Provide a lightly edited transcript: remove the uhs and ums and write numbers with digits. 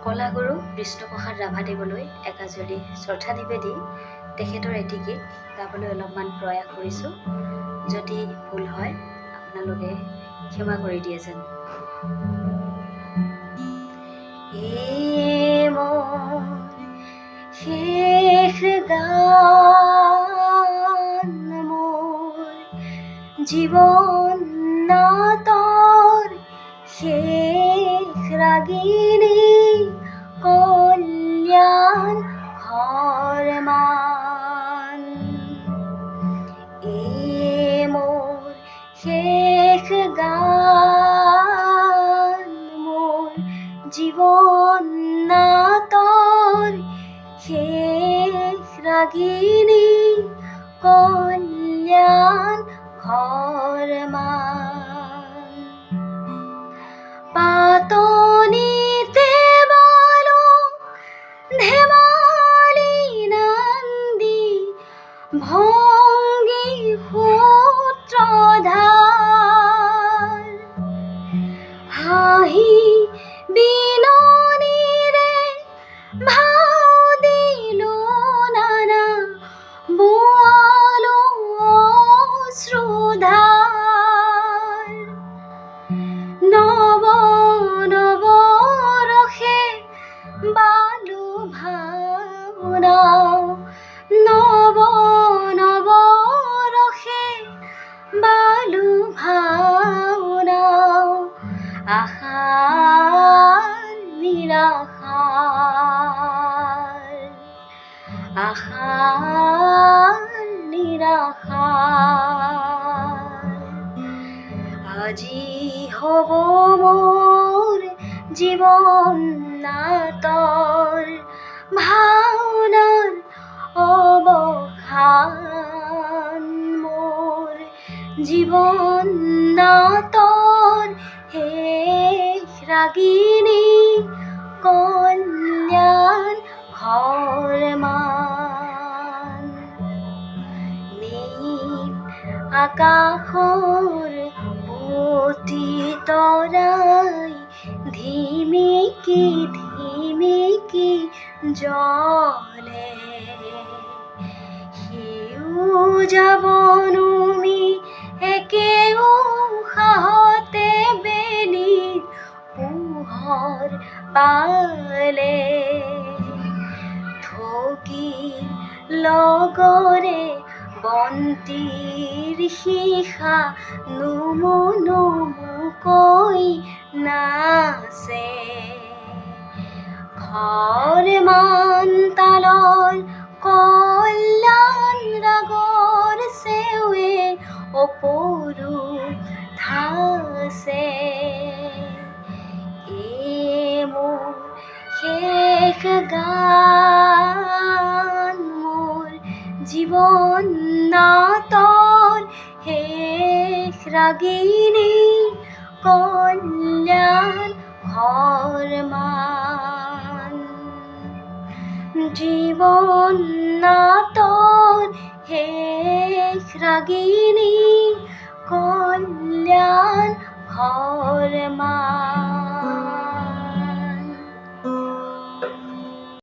কলাগুৰু বিষ্ণুপ্ৰসাদ ৰাভাদেৱলৈ একাঁজলি শ্ৰদ্ধা নিবেদি তেখেতৰ এটি গীত গাবলৈ অলপমান প্ৰয়াস কৰিছোঁ। যদি ভুল হয় আপোনালোকে ক্ষমা কৰি দিয়ে যেন। মোৰ শেষ গান, মোৰ জীৱন নাটৰ শেষ ৰাগিনী কল্যাণ ঘৰমান। মোৰ শেষ গান, মোৰ জীৱন নাটৰ শেষ ৰাগিনী কল্যাণ ঘৰমান। পাতনিতে বালো ধেমালি নান্দি ভংগী সূত্ৰধাৰ, হাঁহি বিননিৰে ভাও দিলো নানা বোৱালো অশ্ৰুধাৰ। নৱ নৱ ৰসে বালো ভাওনা, নৱ নৱ ৰসে বালো ভাওনা। আশাৰ নিৰাশাৰ, আশাৰ নিৰাশাৰ। আজি হ'ব মোৰ জীৱন নাটৰ ভাওনাৰ অৱসান। মোৰ জীৱন নাটৰ শেষ ৰাগিনী কল্যাণ ঘৰমান। নীল আকাশৰ পুতি তৰাই ধিমিকি ধিমিকি জ্বলে, সেউজীয়া বনমি একে উশাহতে বেলিৰ পোহৰ পালে। ঢৌকিৰ লগৰে বন্তিৰ শিখা নুমু নুমুকৈ নাচে। ঘৰমান তালৰ কল্যাণ ৰাগৰ চেৱে অপৰূপ ধাচে। মোৰ শেষ গান, মোৰ জীৱন নাটৰ শেষ ৰাগিনী কল্যাণ ঘৰমান। জীৱন নাটৰ শেষ ৰাগিনী কল্যাণ ঘৰমান।